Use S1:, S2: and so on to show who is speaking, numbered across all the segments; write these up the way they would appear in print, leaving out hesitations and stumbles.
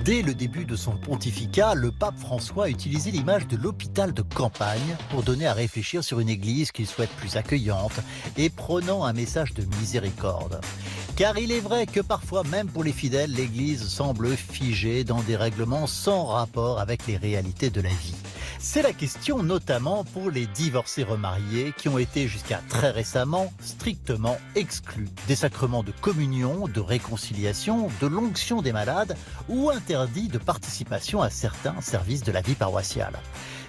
S1: Dès le début de son pontificat, le pape François a utilisé l'image de l'hôpital de campagne pour donner à réfléchir sur une église qu'il souhaite plus accueillante et prônant un message de miséricorde. Car il est vrai que parfois, même pour les fidèles, l'église semble figée dans des règlements sans rapport avec les réalités de la vie. C'est la question notamment pour les divorcés remariés qui ont été jusqu'à très récemment strictement exclus des sacrements de communion, de réconciliation, de l'onction des malades ou interdits de participation à certains services de la vie paroissiale.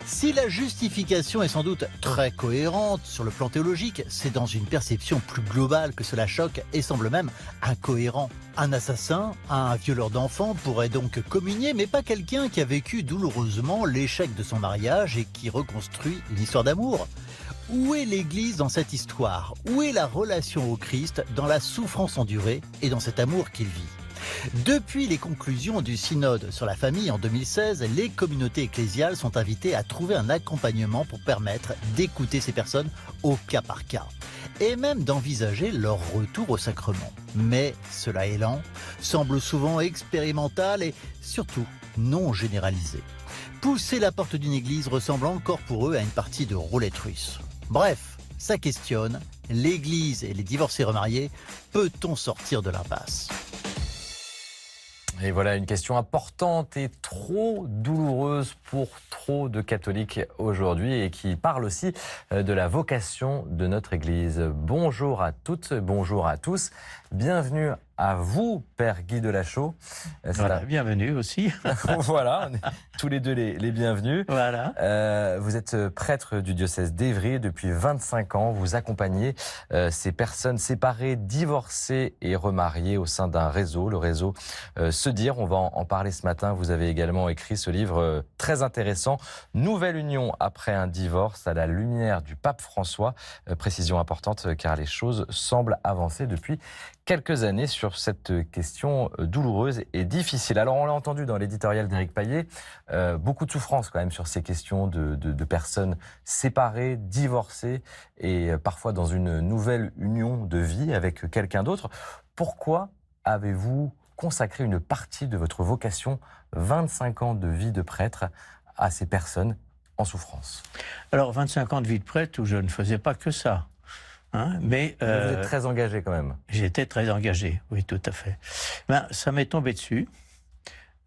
S1: Si la justification est sans doute très cohérente sur le plan théologique, c'est dans une perception plus globale que cela choque et semble même incohérent. Un assassin, un violeur d'enfants pourrait donc communier, mais pas quelqu'un qui a vécu douloureusement l'échec de son mariage et qui reconstruit une histoire d'amour. Où est l'Église dans cette histoire? Où est la relation au Christ dans la souffrance endurée et dans cet amour qu'il vit? Depuis les conclusions du synode sur la famille en 2016, les communautés ecclésiales sont invitées à trouver un accompagnement pour permettre d'écouter ces personnes au cas par cas et même d'envisager leur retour au sacrement. Mais cela est lent, semble souvent expérimental et surtout non généralisé. Pousser la porte d'une église ressemble encore pour eux à une partie de roulette russe. Bref, ça questionne, l'église et les divorcés remariés, peut-on sortir de l'impasse ?
S2: Et voilà une question importante et trop douloureuse pour trop de catholiques aujourd'hui et qui parle aussi de la vocation de notre Église. Bonjour à toutes, bonjour à tous. Bienvenue à vous, Père Guy Delachaux.
S3: Voilà, bienvenue aussi.
S2: Voilà, on est tous les deux les bienvenus.
S3: Voilà.
S2: Vous êtes prêtre du diocèse d'Évry depuis 25 ans. Vous accompagnez ces personnes séparées, divorcées et remariées au sein d'un réseau, le réseau Se Dire. On va en parler ce matin. Vous avez également écrit ce livre très intéressant, Nouvelle union après un divorce à la lumière du pape François. Précision importante car les choses semblent avancer depuis quelques années sur cette question douloureuse et difficile. Alors on l'a entendu dans l'éditorial d'Éric Payet, beaucoup de souffrance quand même sur ces questions de personnes séparées, divorcées et parfois dans une nouvelle union de vie avec quelqu'un d'autre. Pourquoi avez-vous consacré une partie de votre vocation, 25 ans de vie de prêtre, à ces personnes en souffrance?
S3: Alors 25 ans de vie de prêtre où je ne faisais pas que ça. Mais
S2: vous êtes très engagé quand même.
S3: J'étais très engagé, oui, tout à fait. Ça m'est tombé dessus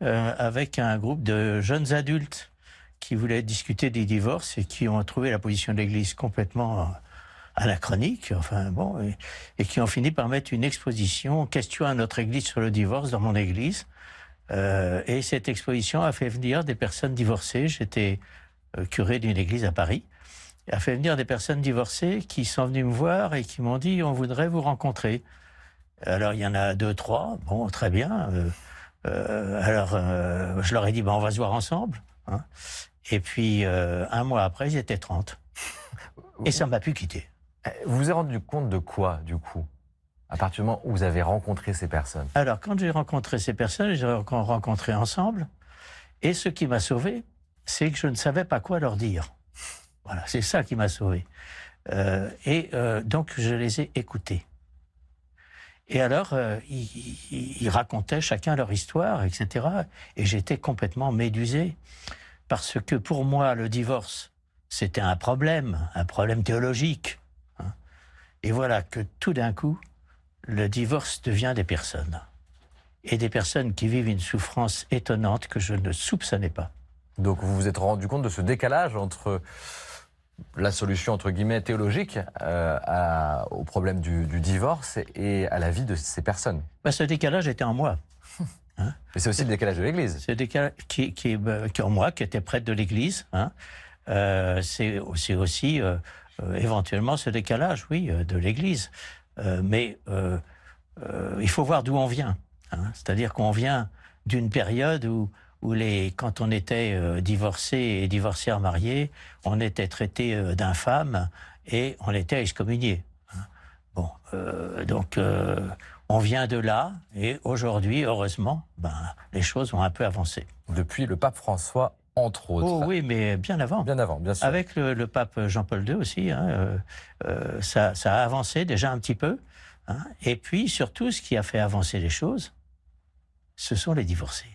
S3: avec un groupe de jeunes adultes qui voulaient discuter des divorces et qui ont trouvé la position de l'Église complètement anachronique, et qui ont fini par mettre une exposition question à notre Église sur le divorce dans mon Église. Et cette exposition a fait venir des personnes divorcées. J'étais curé d'une église à Paris. A fait venir des personnes divorcées qui sont venues me voir et qui m'ont dit « on voudrait vous rencontrer ». Alors il y en a 2, 3, bon très bien. Je leur ai dit on va se voir ensemble. Et puis un mois après ils étaient 30. Et ça ne m'a plus quitté.
S2: Vous vous êtes rendu compte de quoi du coup, à partir du moment où vous avez rencontré ces personnes?
S3: Alors quand j'ai rencontré ces personnes, j'ai rencontré ensemble. Et ce qui m'a sauvé, c'est que je ne savais pas quoi leur dire. Voilà, c'est ça qui m'a sauvé. Donc, je les ai écoutés. Et alors, ils racontaient chacun leur histoire, etc. Et j'étais complètement médusé. Parce que pour moi, le divorce, c'était un problème théologique. Et voilà que tout d'un coup, le divorce devient des personnes. Et des personnes qui vivent une souffrance étonnante que je ne soupçonnais pas.
S2: Donc, vous vous êtes rendu compte de ce décalage entre la solution, entre guillemets, théologique au problème du divorce et à la vie de ces personnes?
S3: Ce décalage était en moi.
S2: Mais c'est aussi le décalage de l'Église.
S3: C'est le décalage qui est en moi, qui était prêtre de l'Église. C'est aussi éventuellement ce décalage, oui, de l'Église. Mais il faut voir d'où on vient. C'est-à-dire qu'on vient d'une période où quand on était divorcé et divorcière mariée, on était traité d'infâme et on était excommunié. Donc on vient de là et aujourd'hui, heureusement, les choses ont un peu avancé.
S2: Depuis le pape François, entre autres.
S3: Oh oui, mais bien avant.
S2: Bien avant, bien sûr.
S3: Avec le pape Jean-Paul II aussi, ça a avancé déjà un petit peu. Et puis surtout, ce qui a fait avancer les choses, ce sont les divorcés.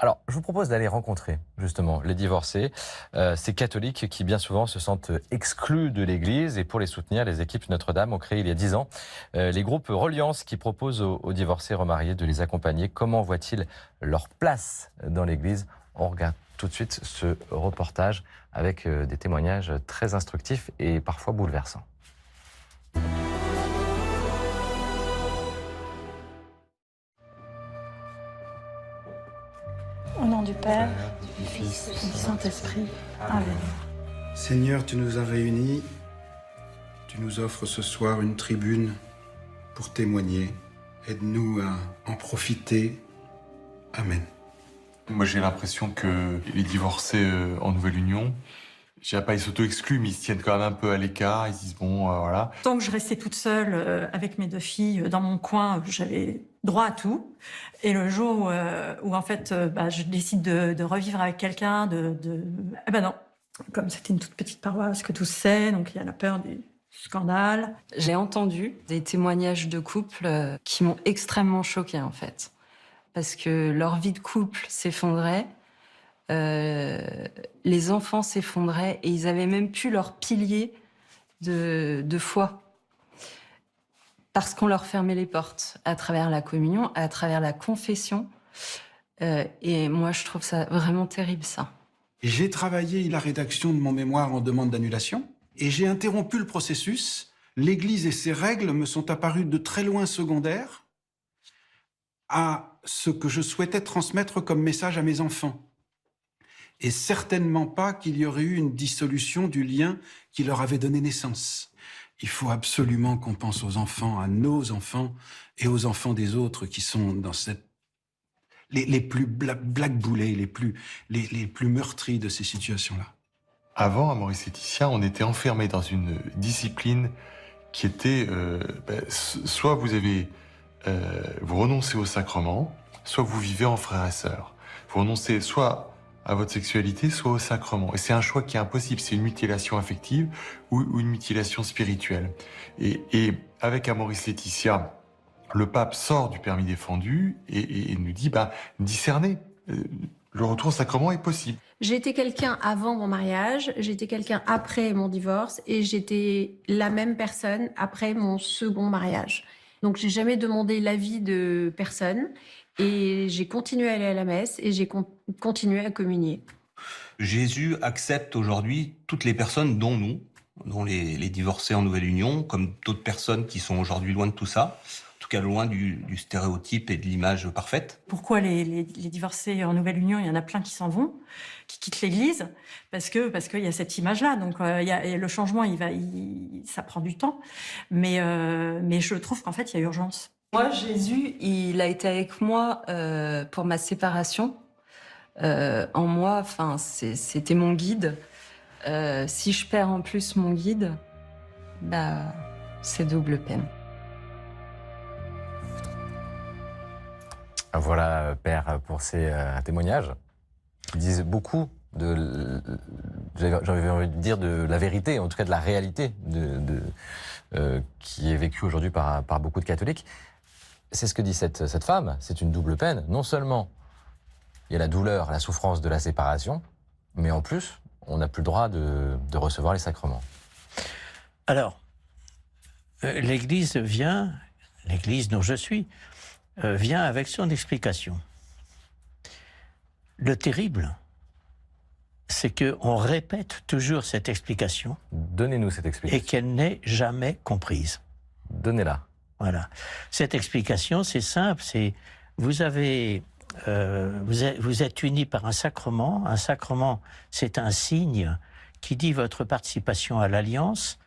S2: Alors, je vous propose d'aller rencontrer justement les divorcés, ces catholiques qui bien souvent se sentent exclus de l'Église. Et pour les soutenir, les équipes Notre-Dame ont créé il y a 10 ans les groupes Reliance qui proposent aux divorcés remariés de les accompagner. Comment voient-ils leur place dans l'Église? On regarde tout de suite ce reportage avec des témoignages très instructifs et parfois bouleversants.
S4: Au nom du Père, du Fils et du Saint-Esprit. Amen.
S5: Seigneur, tu nous as réunis, tu nous offres ce soir une tribune pour témoigner. Aide-nous à en profiter. Amen.
S6: Moi, j'ai l'impression que les divorcés en nouvelle union, je dirais pas ils s'auto-excluent, mais ils se tiennent quand même un peu à l'écart. Ils se disent bon, voilà.
S7: Tant que je restais toute seule avec mes 2 filles dans mon coin, j'avais droit à tout. Et le jour où en fait, je décide de revivre avec quelqu'un, eh ben non. Comme c'était une toute petite paroisse que tout se sait, donc il y a la peur du scandale.
S8: J'ai entendu des témoignages de couples qui m'ont extrêmement choquée en fait. Parce que leur vie de couple s'effondrait, les enfants s'effondraient et ils avaient même plus leur pilier de foi. Parce qu'on leur fermait les portes à travers la communion, à travers la confession. Et moi, je trouve ça vraiment terrible, ça.
S5: J'ai travaillé la rédaction de mon mémoire en demande d'annulation et j'ai interrompu le processus. L'Église et ses règles me sont apparues de très loin secondaires à ce que je souhaitais transmettre comme message à mes enfants. Et certainement pas qu'il y aurait eu une dissolution du lien qui leur avait donné naissance. Il faut absolument qu'on pense aux enfants, à nos enfants et aux enfants des autres qui sont dans les plus blackboulés, les plus meurtris de ces situations-là.
S6: Avant, à Maurice-Laetitia, on était enfermé dans une discipline qui était soit vous renoncez au sacrement, soit vous vivez en frères et sœurs. Vous renoncez soit à votre sexualité, soit au sacrement. Et c'est un choix qui est impossible. C'est une mutilation affective ou une mutilation spirituelle. Et avec Maurice-Laetitia, le pape sort du permis défendu et nous dit, discernez, le retour au sacrement est possible.
S9: J'ai été quelqu'un avant mon mariage, j'ai été quelqu'un après mon divorce et j'étais la même personne après mon second mariage. Donc j'ai jamais demandé l'avis de personne et j'ai continué à aller à la messe et j'ai continué à communier.
S10: Jésus accepte aujourd'hui toutes les personnes dont nous, dont les divorcés en nouvelle union, comme d'autres personnes qui sont aujourd'hui loin de tout ça. En tout cas loin du stéréotype et de l'image parfaite.
S7: Pourquoi les divorcés en nouvelle union, il y en a plein qui s'en vont, qui quittent l'Église, parce qu'il y a cette image-là. Donc le changement, ça prend du temps, mais je trouve qu'en fait, il y a urgence.
S8: Moi, Jésus, il a été avec moi pour ma séparation. En moi, c'était mon guide. Si je perds en plus mon guide, c'est double peine.
S2: Voilà, Père, pour ces témoignages qui disent beaucoup j'ai envie de dire, de la vérité, en tout cas de la réalité qui est vécue aujourd'hui par beaucoup de catholiques. C'est ce que dit cette femme, c'est une double peine. Non seulement il y a la douleur, la souffrance de la séparation, mais en plus, on n'a plus le droit de recevoir les sacrements.
S3: Alors, l'Église dont je suis, vient avec son explication. Le terrible, c'est qu'on répète toujours cette explication.
S2: Donnez-nous cette explication.
S3: Et qu'elle n'est jamais comprise.
S2: Donnez-la.
S3: Voilà. Cette explication, c'est simple, c'est vous êtes unis par un sacrement. Un sacrement, c'est un signe qui dit votre participation à l'alliance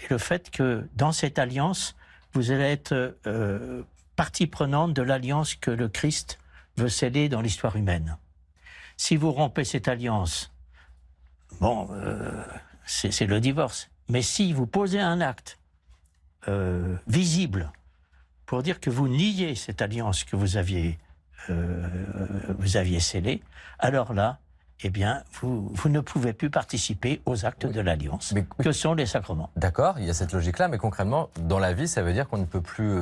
S3: et le fait que dans cette alliance, vous allez être partie prenante de l'alliance que le Christ veut sceller dans l'histoire humaine. Si vous rompez cette alliance, c'est le divorce. Mais si vous posez un acte visible pour dire que vous niez cette alliance que vous aviez scellée, alors là, eh bien, vous ne pouvez plus participer aux actes de l'alliance, que sont les sacrements.
S2: D'accord, il y a cette logique-là, mais concrètement, dans la vie, ça veut dire qu'on ne peut plus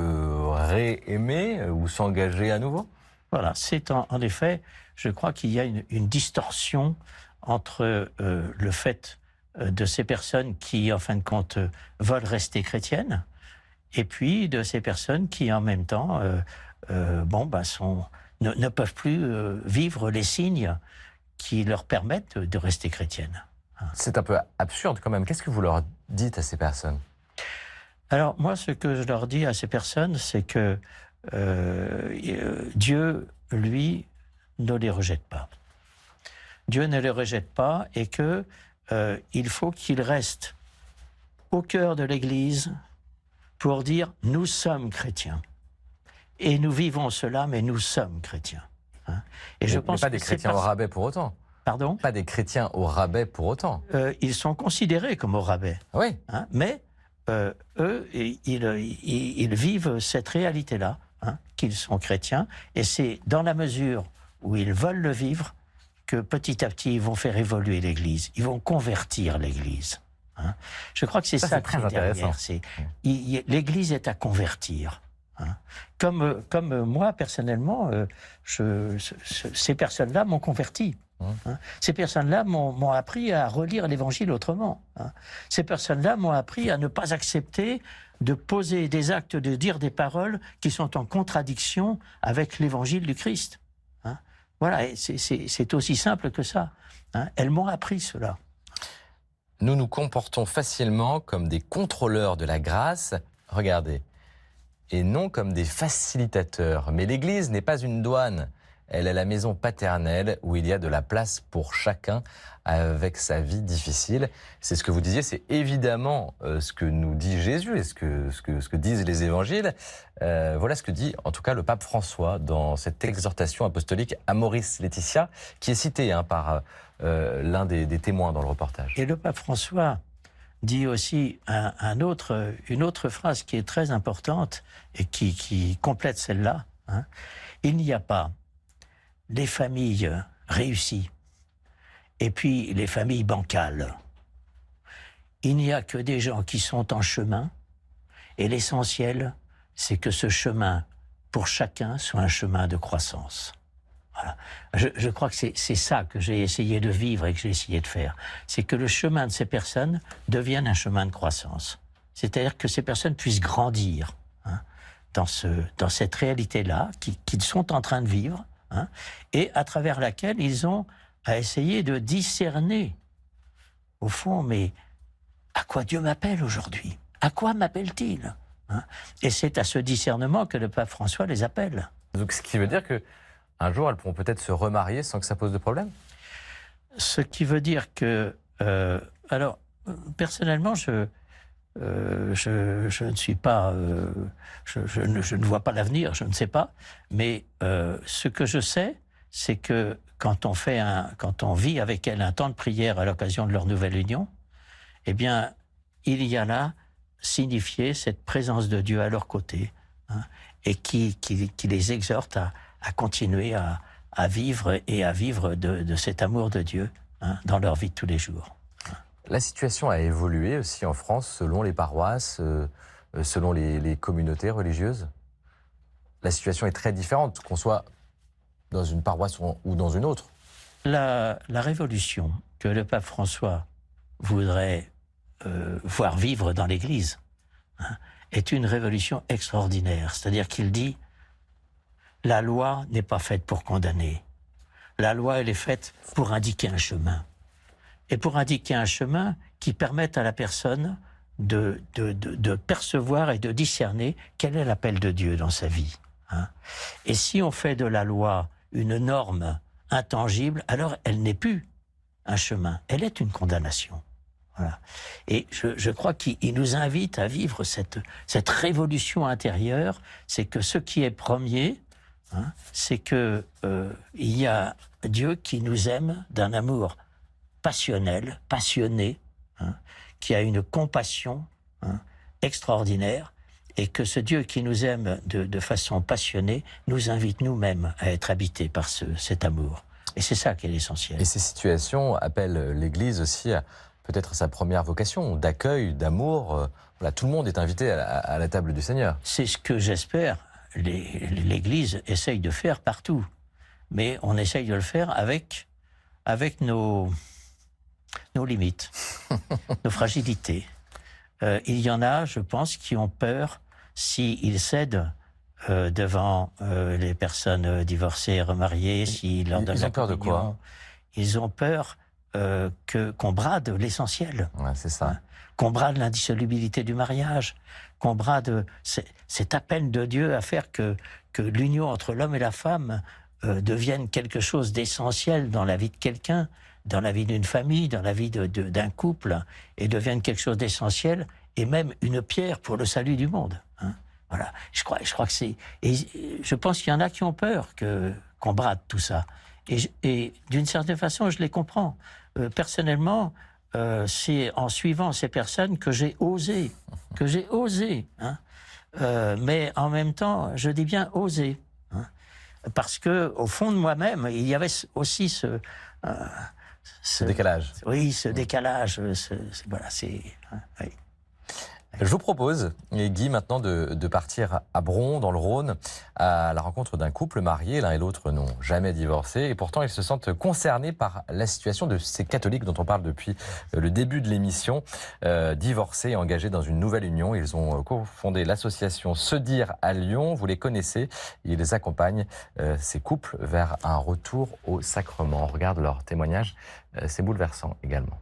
S2: réaimer ou s'engager à nouveau ?
S3: Voilà, c'est en effet, je crois qu'il y a une distorsion entre le fait de ces personnes qui, en fin de compte, veulent rester chrétiennes, et puis de ces personnes qui, en même temps, ne peuvent plus vivre les signes qui leur permettent de rester chrétiennes.
S2: C'est un peu absurde quand même. Qu'est-ce que vous leur dites à ces personnes?
S3: Alors, moi, ce que je leur dis à ces personnes, c'est que Dieu, lui, ne les rejette pas. Dieu ne les rejette pas et que il faut qu'ils restent au cœur de l'Église pour dire « nous sommes chrétiens ». Et nous vivons cela, mais nous sommes chrétiens. Hein. Et je pense
S2: pas des chrétiens au rabais pour autant.
S3: Pardon?
S2: Pas des chrétiens au rabais pour autant.
S3: Ils sont considérés comme au rabais.
S2: Oui.
S3: Hein, mais eux, ils vivent cette réalité-là, hein, qu'ils sont chrétiens. Et c'est dans la mesure où ils veulent le vivre que petit à petit, ils vont faire évoluer l'Église. Ils vont convertir l'Église. Hein. Je crois que c'est ça qui est derrière. L'Église est à convertir. Hein. Comme moi, personnellement, ces personnes-là m'ont converti. Hein. Ces personnes-là m'ont appris à relire l'Évangile autrement. Hein. Ces personnes-là m'ont appris à ne pas accepter de poser des actes, de dire des paroles qui sont en contradiction avec l'Évangile du Christ. Hein. Voilà, c'est aussi simple que ça. Hein. Elles m'ont appris cela.
S2: Nous nous comportons facilement comme des contrôleurs de la grâce, regardez, et non comme des facilitateurs. Mais l'Église n'est pas une douane. Elle est la maison paternelle où il y a de la place pour chacun avec sa vie difficile. C'est ce que vous disiez, c'est évidemment ce que nous dit Jésus et ce que disent les évangiles. Voilà ce que dit en tout cas le pape François dans cette exhortation apostolique Amoris Laetitia, qui est citée par l'un des témoins dans le reportage.
S3: Et le pape François dit aussi une autre phrase qui est très importante et qui complète celle-là. Hein. Il n'y a pas les familles réussies et puis les familles bancales. Il n'y a que des gens qui sont en chemin et l'essentiel, c'est que ce chemin, pour chacun, soit un chemin de croissance. Voilà. Je crois que c'est ça que j'ai essayé de vivre et que j'ai essayé de faire. C'est que le chemin de ces personnes devienne un chemin de croissance. C'est-à-dire que ces personnes puissent grandir dans cette réalité-là qu'ils sont en train de vivre, hein, et à travers laquelle ils ont à essayer de discerner, au fond, mais à quoi Dieu m'appelle aujourd'hui? À quoi m'appelle-t-il? Hein? Et c'est à ce discernement que le pape François les appelle.
S2: Donc, ce qui veut dire qu'un jour, elles pourront peut-être se remarier sans que ça pose de problème?
S3: Ce qui veut dire que... alors, personnellement, je ne suis pas... je ne vois pas l'avenir, je ne sais pas. Mais ce que je sais, c'est que quand on vit avec elles un temps de prière à l'occasion de leur nouvelle union, eh bien, il y a là signifié cette présence de Dieu à leur côté, hein, et qui les exhorte à continuer à vivre et à vivre de cet amour de Dieu, hein, dans leur vie de tous les jours.
S2: La situation a évolué aussi en France selon les paroisses, selon les communautés religieuses. La situation est très différente, qu'on soit dans une paroisse ou dans une autre.
S3: La révolution que le pape François voudrait voir vivre dans l'Église, hein, est une révolution extraordinaire. C'est-à-dire qu'il dit « La loi n'est pas faite pour condamner. La loi, elle est faite pour indiquer un chemin. » Et pour indiquer un chemin qui permette à la personne de percevoir et de discerner quel est l'appel de Dieu dans sa vie. Hein. Et si on fait de la loi une norme intangible, alors elle n'est plus un chemin, elle est une condamnation. Voilà. Et je crois qu'il nous invite à vivre cette révolution intérieure. C'est que ce qui est premier, hein, c'est que il y a Dieu qui nous aime d'un amour passionnel, passionné, hein, qui a une compassion, hein, extraordinaire, et que ce Dieu qui nous aime de façon passionnée nous invite nous-mêmes à être habités par cet amour. Et c'est ça qui est l'essentiel.
S2: Et ces situations appellent l'Église aussi à peut-être sa première vocation d'accueil, d'amour. Voilà, tout le monde est invité à la table du Seigneur.
S3: C'est ce que j'espère. l'Église essaye de faire partout. Mais on essaye de le faire avec nos limites, nos fragilités. Il y en a, je pense, qui ont peur, s'ils cèdent devant les personnes divorcées et remariées, s'ils leur donnent
S2: Ils ont peur de quoi?
S3: Ils ont peur qu'on brade l'essentiel.
S2: Ouais, c'est ça.
S3: Hein, qu'on brade l'indissolubilité du mariage, qu'on brade cet appel de Dieu à faire que l'union entre l'homme et la femme devienne quelque chose d'essentiel dans la vie de quelqu'un, dans la vie d'une famille, dans la vie d'un couple, et devienne quelque chose d'essentiel, et même une pierre pour le salut du monde. Hein. Voilà. Je crois que c'est... Et je pense qu'il y en a qui ont peur qu'on brade tout ça. Et d'une certaine façon, je les comprends. Personnellement, c'est en suivant ces personnes que j'ai osé. Hein. Mais en même temps, je dis bien osé. Hein. Parce qu'au fond de moi-même, il y avait aussi ce
S2: décalage.
S3: Oui, ce décalage. Voilà, c'est... Hein, oui.
S2: Je vous propose, et Guy, maintenant de partir à Bron, dans le Rhône, à la rencontre d'un couple marié. L'un et l'autre n'ont jamais divorcé, et pourtant ils se sentent concernés par la situation de ces catholiques dont on parle depuis le début de l'émission, divorcés et engagés dans une nouvelle union. Ils ont cofondé l'association Se Dire à Lyon. Vous les connaissez. Ils accompagnent ces couples vers un retour au sacrement. On regarde leur témoignage. C'est bouleversant également.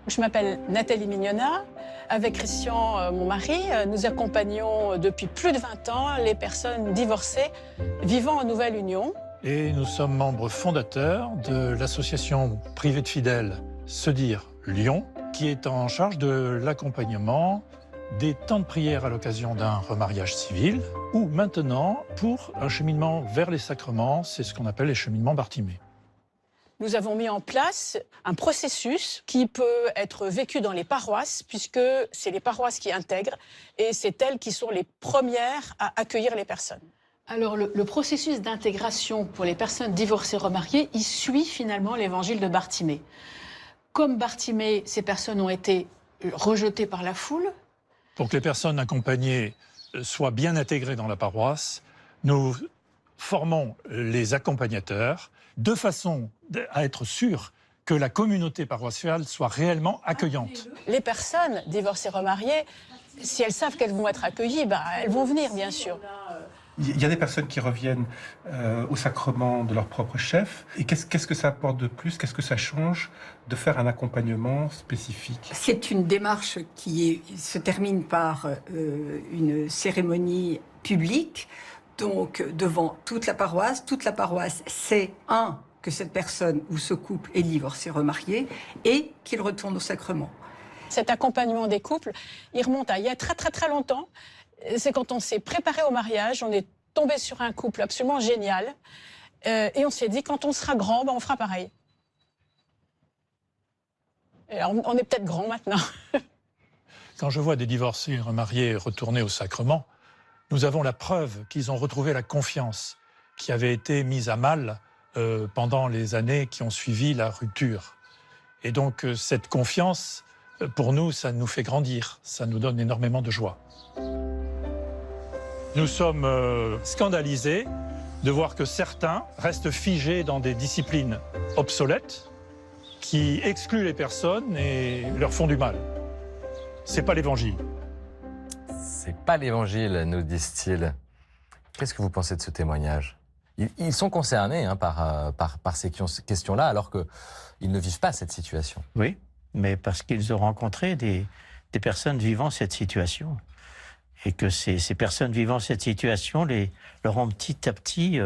S11: Je m'appelle Nathalie Mignona. Avec Christian, mon mari, nous accompagnons depuis plus de 20 ans les personnes divorcées vivant en nouvelle union.
S12: Et nous sommes membres fondateurs de l'association privée de fidèles Se Dire Lyon, qui est en charge de l'accompagnement des temps de prière à l'occasion d'un remariage civil, ou maintenant pour un cheminement vers les sacrements, c'est ce qu'on appelle les cheminements Bartimée.
S11: Nous avons mis en place un processus qui peut être vécu dans les paroisses, puisque c'est les paroisses qui intègrent et c'est elles qui sont les premières à accueillir les personnes. Alors le processus d'intégration pour les personnes divorcées remariées, il suit finalement l'évangile de Bartimée. Comme Bartimée, ces personnes ont été rejetées par la foule.
S12: Pour que les personnes accompagnées soient bien intégrées dans la paroisse, nous formons les accompagnateurs de façon à être sûr que la communauté paroissiale soit réellement accueillante.
S11: Les personnes divorcées remariées, si elles savent qu'elles vont être accueillies, elles vont venir, bien sûr.
S13: Il y a des personnes qui reviennent au sacrement de leur propre chef. Et qu'est-ce que ça apporte de plus? Qu'est-ce que ça change de faire un accompagnement spécifique?
S14: C'est une démarche qui se termine par une cérémonie publique, donc devant toute la paroisse. Toute la paroisse sait, que cette personne ou ce couple est divorcé, remarié, et qu'il retourne au sacrement.
S11: Cet accompagnement des couples, il remonte à il y a très très très longtemps. C'est quand on s'est préparé au mariage, on est tombé sur un couple absolument génial, et on s'est dit, quand on sera grand, on fera pareil. Et alors, on est peut-être grand maintenant.
S12: Quand je vois des divorcés remariés retourner au sacrement, nous avons la preuve qu'ils ont retrouvé la confiance qui avait été mise à mal pendant les années qui ont suivi la rupture. Et donc cette confiance, pour nous, ça nous fait grandir, ça nous donne énormément de joie. Nous sommes scandalisés de voir que certains restent figés dans des disciplines obsolètes qui excluent les personnes et leur font du mal. C'est pas l'évangile.
S2: C'est pas l'évangile, nous disent-ils. Qu'est-ce que vous pensez de ce témoignage? Ils sont concernés par ces questions-là, alors qu'ils ne vivent pas cette situation.
S3: Oui, mais parce qu'ils ont rencontré des personnes vivant cette situation. Et que ces personnes vivant cette situation leur ont petit à petit,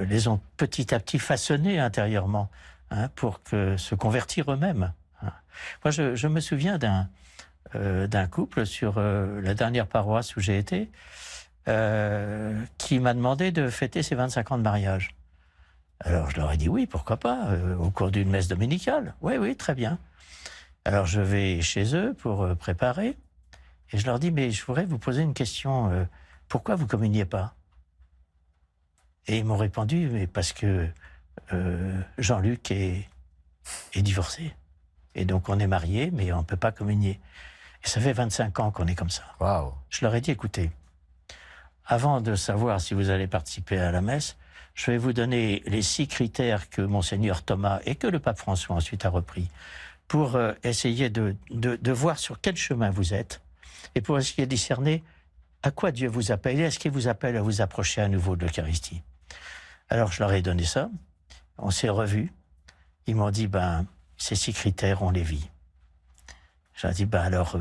S3: les ont petit à petit façonnés intérieurement pour se convertir eux-mêmes. Moi, je me souviens d'un couple sur la dernière paroisse où j'ai été, qui m'a demandé de fêter ses 25 ans de mariage. Alors je leur ai dit oui, pourquoi pas, au cours d'une messe dominicale. Oui, très bien. Alors je vais chez eux pour préparer, et je leur dis, mais je voudrais vous poser une question, pourquoi vous communiez pas? Et ils m'ont répondu, mais parce que Jean-Luc est est divorcé. Et donc on est mariés, mais on ne peut pas communier. Et ça fait 25 ans qu'on est comme ça.
S2: Waouh.
S3: Je leur ai dit, écoutez, avant de savoir si vous allez participer à la messe, je vais vous donner les 6 critères que Monseigneur Thomas et que le pape François ensuite a repris pour essayer de voir sur quel chemin vous êtes et pour essayer de discerner à quoi Dieu vous appelle et est-ce qu'il vous appelle à vous approcher à nouveau de l'Eucharistie. Alors je leur ai donné ça, on s'est revus, ils m'ont dit, ces 6 critères, on les vit. J'ai dit, alors,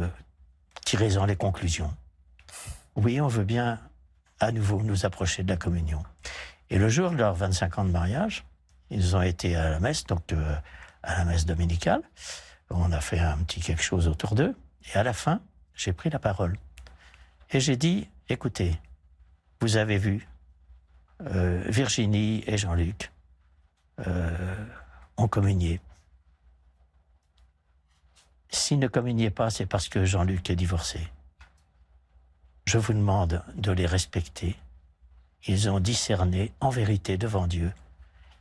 S3: tirez-en les conclusions. Oui, on veut bien à nouveau nous approcher de la communion. Et le jour de leurs 25 ans de mariage, ils ont été à la messe, donc à la messe dominicale. On a fait un petit quelque chose autour d'eux. Et à la fin, j'ai pris la parole. Et j'ai dit, écoutez, vous avez vu, Virginie et Jean-Luc ont communié. S'ils ne communiaient pas, c'est parce que Jean-Luc est divorcé. Je vous demande de les respecter. Ils ont discerné en vérité devant Dieu.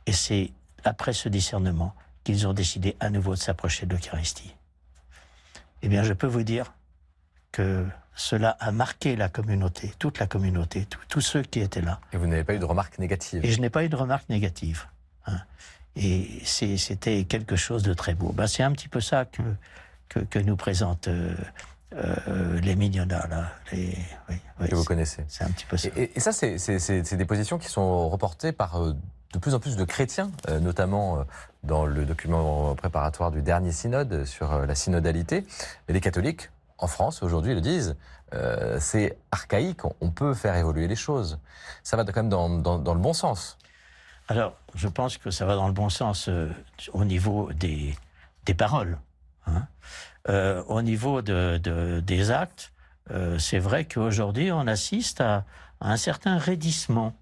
S3: Et c'est après ce discernement qu'ils ont décidé à nouveau de s'approcher de l'Eucharistie. Eh bien, je peux vous dire que cela a marqué la communauté, toute la communauté, tous ceux qui étaient là.
S2: Et vous n'avez pas eu de remarques négatives?
S3: Et je n'ai pas eu de remarques négatives. Et c'était quelque chose de très beau. C'est un petit peu ça que nous présentent les mignonats, là.
S2: Que vous connaissez.
S3: C'est un petit peu ça.
S2: Et ça, c'est des positions qui sont reportées par de plus en plus de chrétiens, notamment dans le document préparatoire du dernier synode sur la synodalité. Mais les catholiques, en France, aujourd'hui, le disent, c'est archaïque, on peut faire évoluer les choses. Ça va quand même dans le bon sens.
S3: Alors, je pense que ça va dans le bon sens au niveau des paroles. Au niveau des actes, c'est vrai qu'aujourd'hui, on assiste à un certain raidissement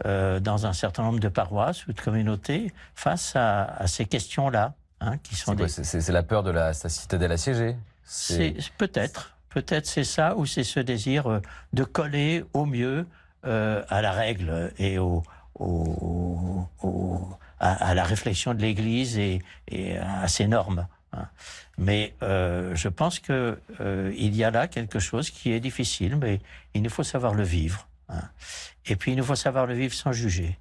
S3: dans un certain nombre de paroisses ou de communautés face à ces questions-là. Qui sont
S2: c'est la peur de la citadelle assiégée.
S3: Peut-être c'est ça, ou c'est ce désir de coller au mieux à la règle et à la réflexion de l'Église et à ses normes. Mais je pense qu'il y a là quelque chose qui est difficile, mais il nous faut savoir le vivre. Et puis il nous faut savoir le vivre sans juger,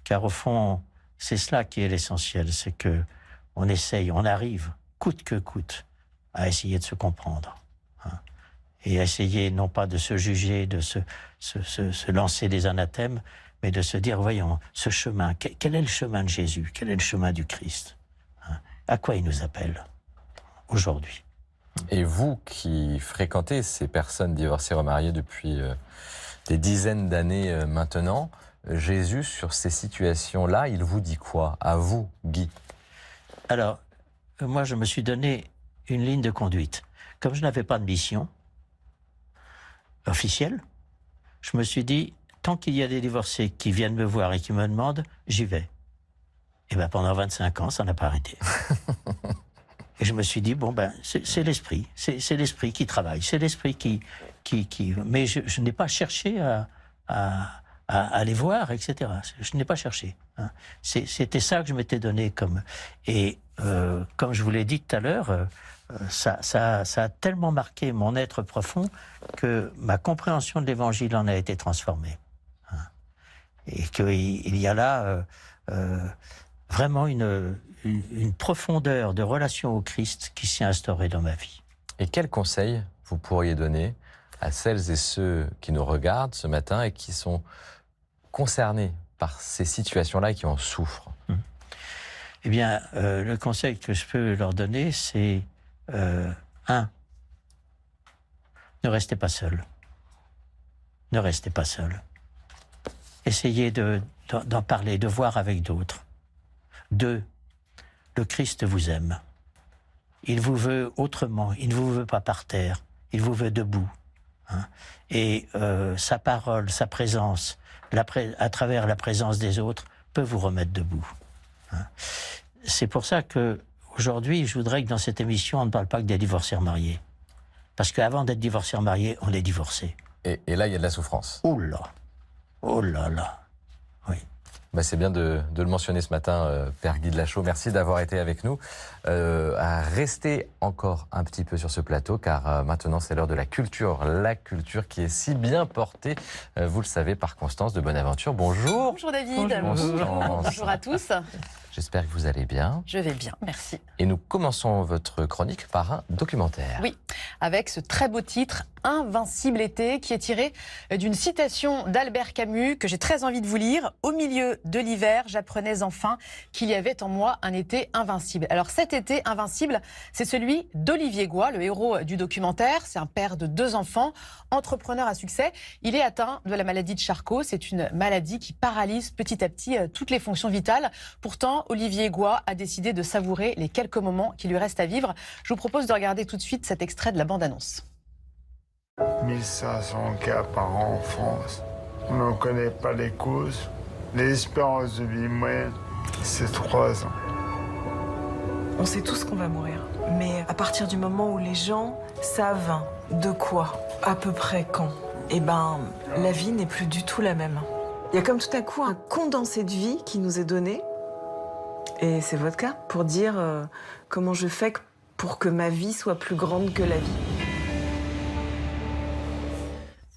S3: car au fond, c'est cela qui est l'essentiel, c'est que on essaye, on arrive, coûte que coûte, à essayer de se comprendre. Et à essayer non pas de se juger, de se lancer des anathèmes, mais de se dire, voyons, ce chemin, quel est le chemin de Jésus? Quel est le chemin du Christ? À quoi il nous appelle aujourd'hui?
S2: Et vous qui fréquentez ces personnes divorcées, remariées depuis des dizaines d'années maintenant, Jésus, sur ces situations-là, il vous dit quoi? À vous, Guy?
S3: Alors, moi, je me suis donné une ligne de conduite. Comme je n'avais pas de mission officielle, je me suis dit, tant qu'il y a des divorcés qui viennent me voir et qui me demandent, j'y vais. Et pendant 25 ans, ça n'a pas arrêté. Et je me suis dit, c'est l'esprit. C'est l'esprit qui travaille. C'est l'esprit qui... Mais je n'ai pas cherché à les voir, etc. Je n'ai pas cherché. C'était ça que je m'étais donné comme... Et comme je vous l'ai dit tout à l'heure, ça a tellement marqué mon être profond que ma compréhension de l'Évangile en a été transformée. Et qu'il y a là vraiment une profondeur de relation au Christ qui s'est instaurée dans ma vie.
S2: Et quels conseils vous pourriez donner à celles et ceux qui nous regardent ce matin et qui sont concernés par ces situations-là et qui en souffrent?
S3: Eh bien, le conseil que je peux leur donner, c'est 1. Ne restez pas seul. Ne restez pas seul. Essayez d'en parler, de voir avec d'autres. 2. Le Christ vous aime. Il vous veut autrement. Il ne vous veut pas par terre. Il vous veut debout. Et sa parole, sa présence, à travers la présence des autres, peut vous remettre debout. C'est pour ça que aujourd'hui, je voudrais que dans cette émission, on ne parle pas que des divorcés remariés. Parce qu'avant d'être divorcé remarié, on est divorcé.
S2: Et là, il y a de la souffrance.
S3: Oh là là, oui.
S2: Bah, c'est bien de le mentionner ce matin, Père Guy de Lachaud. Merci d'avoir été avec nous. À rester encore un petit peu sur ce plateau, car maintenant c'est l'heure de la culture qui est si bien portée, vous le savez, par Constance de Bonaventure. Bonjour.
S15: Bonjour David.
S2: Bonjour.
S15: Bonjour à tous.
S2: J'espère que vous allez bien.
S15: Je vais bien, merci.
S2: Et nous commençons votre chronique par un documentaire.
S15: Oui, avec ce très beau titre, Invincible été, qui est tiré d'une citation d'Albert Camus que j'ai très envie de vous lire. Au milieu de l'hiver, j'apprenais enfin qu'il y avait en moi un été invincible. Alors cet été invincible, c'est celui d'Olivier Goy, le héros du documentaire. C'est un père de 2 enfants, entrepreneur à succès. Il est atteint de la maladie de Charcot. C'est une maladie qui paralyse petit à petit toutes les fonctions vitales. Pourtant, Olivier Goy a décidé de savourer les quelques moments qui lui restent à vivre. Je vous propose de regarder tout de suite cet extrait de la bande-annonce.
S16: 1500 cas par an en France. On n'en connaît pas les causes. L'espérance de vie moyenne, c'est 3 ans.
S17: On sait tous qu'on va mourir. Mais à partir du moment où les gens savent de quoi, à peu près quand, eh ben, la vie n'est plus du tout la même. Il y a comme tout à coup un condensé de vie qui nous est donné. Et c'est votre cas, pour dire comment je fais pour que ma vie soit plus grande que la vie.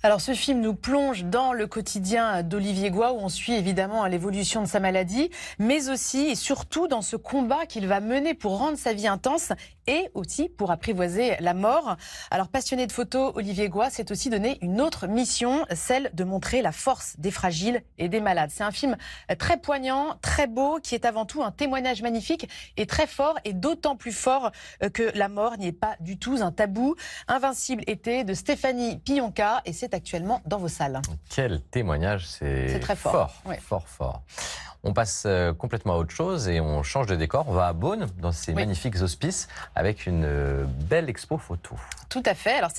S15: Alors ce film nous plonge dans le quotidien d'Olivier Goy où on suit évidemment l'évolution de sa maladie, mais aussi et surtout dans ce combat qu'il va mener pour rendre sa vie intense et aussi pour apprivoiser la mort. Alors passionné de photos, Olivier Goy s'est aussi donné une autre mission, celle de montrer la force des fragiles et des malades. C'est un film très poignant, très beau, qui est avant tout un témoignage magnifique et très fort, et d'autant plus fort que la mort n'y est pas du tout un tabou. Invincible été de Stéphanie Pionka, et c'est actuellement dans vos salles.
S2: Quel témoignage, c'est
S15: très fort. Ouais.
S2: Fort. On passe complètement à autre chose et on change de décor. On va à Beaune, dans ces magnifiques hospices, avec une belle expo photo.
S15: Tout à fait. Alors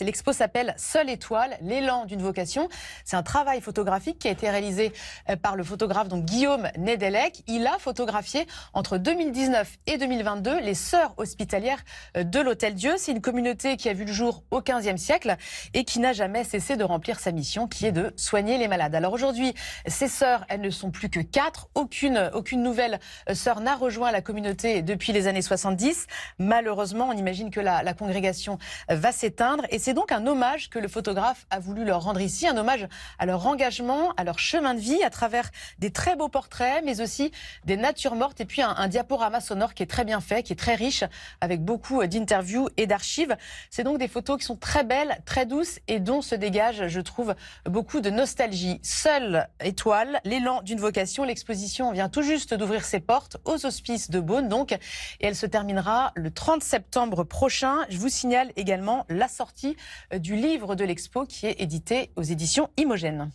S15: l'expo s'appelle Seule étoile, l'élan d'une vocation. C'est un travail photographique qui a été réalisé par le photographe donc Guillaume Nedelec. Il a photographié entre 2019 et 2022 les sœurs hospitalières de l'Hôtel Dieu. C'est une communauté qui a vu le jour au XVe siècle et qui n'a jamais cessé de remplir sa mission, qui est de soigner les malades. Alors aujourd'hui, ces sœurs, elles ne sont plus que 4. Aucune nouvelle sœur n'a rejoint la communauté depuis les années 70. Malheureusement, on imagine que la congrégation va s'éteindre. Et c'est donc un hommage que le photographe a voulu leur rendre ici, un hommage à leur engagement, à leur chemin de vie, à travers des très beaux portraits, mais aussi des natures mortes, et puis un diaporama sonore qui est très bien fait, qui est très riche, avec beaucoup d'interviews et d'archives. C'est donc des photos qui sont très belles, très douces, et dont se dégage, je trouve, beaucoup de nostalgie. Seule étoile, l'élan d'une vocation. L'exposition vient tout juste d'ouvrir ses portes aux Hospices de Beaune, donc, et elle se terminera le 30 septembre prochain. Je vous signale également la sortie du livre de l'expo qui est édité aux éditions Imogène.